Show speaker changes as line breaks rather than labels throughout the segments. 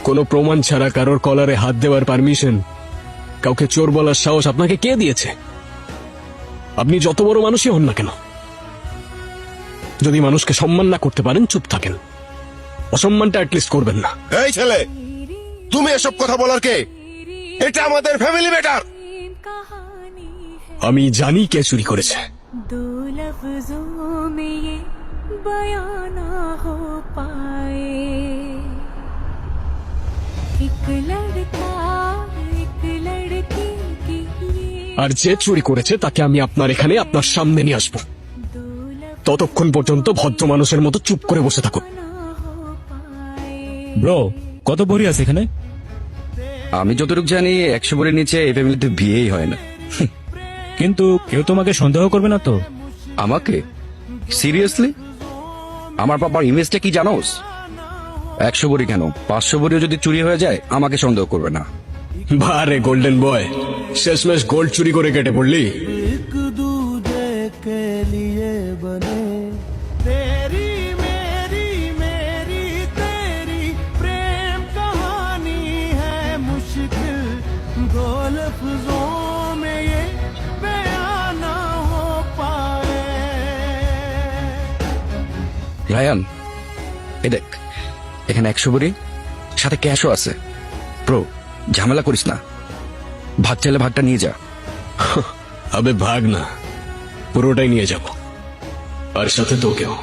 কোনো প্রমাণ ছাড়া কারোর কলারে হাত দেওয়ার পারমিশন, কাউকে চোর বলার সাহস আপনাকে কে দিয়েছে? আপনি যত বড় মানুষই হন না কেন, যদি মানুষকে সম্মান না করতে পারেন চুপ থাকেন, অসম্মানটা অ্যাটলিস্ট করবেন না।
এই ছেলে, তুমি এসব কথা বলার কে? এটা আমাদের ফ্যামিলি ম্যাটার।
আমি জানি কে চুরি করেছে।
दो लफ्जों में ये बयां ना हो पाए, एक लड़का एक लड़की की ये
আর যে চুরি করেছে তাকে আমি আপনার এখানে আপনার সামনে নিয়ে আসবো।
दो लफ्ज
ততক্ষণ পর্যন্ত ভদ্র মানুষের মতো চুপ করে বসে থাকুন।
ना हो पाए।
ব্রো, কত ভরি আছে এখানে?
আমি যতটুকু জানি 100 ভরির নিচে এই ফ্যামিলিতে বিয়েই হয় না।
কিন্তু কেউ তোমাকে সন্দেহ করবে না তো?
আমাকে সিরিয়াসলি? আমার বাবার ইমেজটা কি জানোস? 100 ভরি কেন, 500 ভরিও যদি চুরি হয়ে যায় আমাকে সন্দেহ করবে না।
বারে গোল্ডেন বয়, শেষমেশ গোল্ড চুরি করে কেটে পড়লি।
एक दूजे के लिए बने, तेरी मेरी मेरी तेरी प्रेम कहानी है मुश्किल, दो लफ्जों में ये बयां ना हो पाए।
রায়ান, এ দেখ, এখানে 100 ভরি সাথে ক্যাশও আছে। ব্রো, ঝামেলা করিস না, ভাগ চাইলে ভাগটা নিয়ে যা।
আবে ভাগ না, পুরোটাই নিয়ে যাব, আর সাথে তোকেও।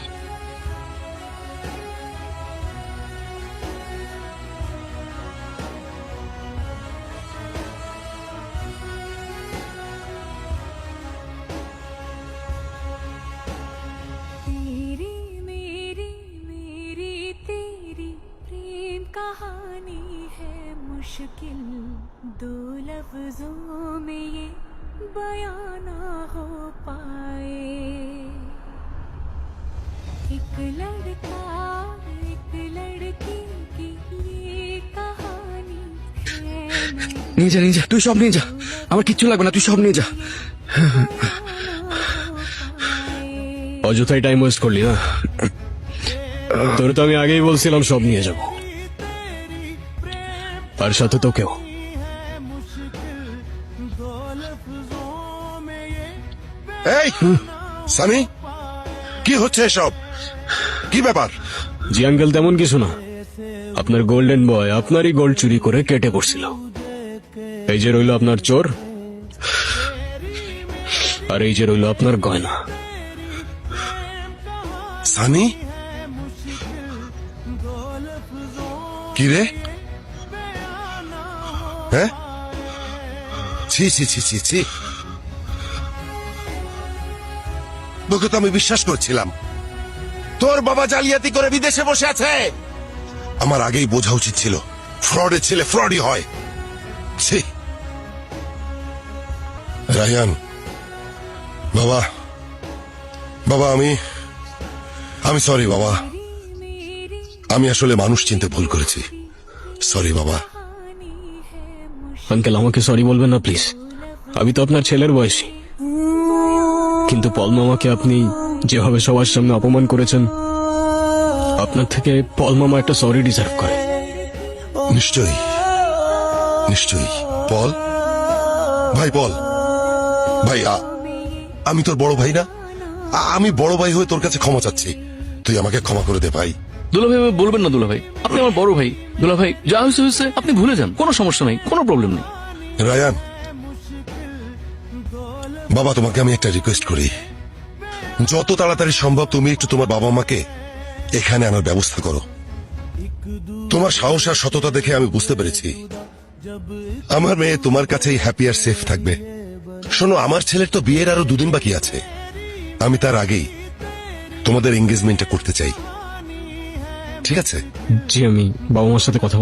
तेरी मेरी मेरी तेरी प्रेम कहानी है मुश्किल, दो लफ्जों में ये बयां ना हो पाए, एक लड़का एक लड़की की ये कहानी है।
নিয়ে যা, নিয়ে যা, তুই সব নিয়ে যা, আমার কিচ্ছু লাগবে না, তুই সব নিয়ে যা।
অযথাই টাইম ওয়েস্ট করলি না? তোর তো আমি আগেই বলছিলাম সব নিয়ে যাব, আর সাথে তোকেও।
এই সানি, কি হচ্ছে এসব? কি ব্যাপার?
জি আঙ্কেল, তেমন কিছু না। আপনার গোল্ডেন বয় আপনারই গোল্ড চুরি করে কেটে পড়ছিল। এই যে রইল আপনার চোর, আর এই যে রইল আপনার গয়না।
সানি, কি রে? হ্যাঁ, ছি ছি ছি ছি ছি, তোকে তো আমি বিশ্বাস করছিলাম। তোর বাবা জালিয়াতি করে বিদেশে বসে আছে। আমার আগেই বোঝা উচিত ছিল, ফ্রডের ছেলে ফ্রডই হয়। ছি। রায়ান, বাবা বাবা, আমি সরি বাবা, আমি আসলে মানুষ চিনতে ভুল করেছি। সরি বাবা।
আঙ্কেল, আমাকে সরি বলবেন না প্লিজ, আমি তো আপনার ছেলের বয়সী। কিন্তু পল মামাকে আপনি যেভাবে সবার সামনে অপমান করেছেন, আপনার থেকে পল মামা একটা সরি ডিজার্ভ করে।
নিশ্চয়ই নিশ্চয়ই। পল ভাই, পল ভাই, আমি তোর বড় ভাই না? আমি বড় ভাই হয়ে তোর কাছে ক্ষমা চাচ্ছি, তুই আমাকে ক্ষমা করে দে ভাই।
দুলাভাই বলবেন না দুলাভাই, আপনি আমার বড় ভাই। দুলাভাই, যা হয়েছে হয়েছে, আপনি ভুলে যান, কোনো সমস্যা নেই, কোনো প্রবলেম নেই।
রায়ান, বাবা তোমাকে আমি একটা রিকোয়েস্ট করি, যত তাড়াতাড়ি সম্ভব তুমি একটু তোমার বাবা মাকে এখানে আনার ব্যবস্থা করো। তোমার সাহস আর সততা দেখে আমি বুঝতে পেরেছি আমার মেয়ে তোমার কাছেই হ্যাপি আর সেফ থাকবে। শোনো, আমার ছেলের তো বিয়ের আরো 2 দিন বাকি আছে, আমি তার আগেই তোমাদের এঙ্গেজমেন্টটা করতে চাই। ঠিক আছে?
জি, আমি বাবা মার সাথে কথা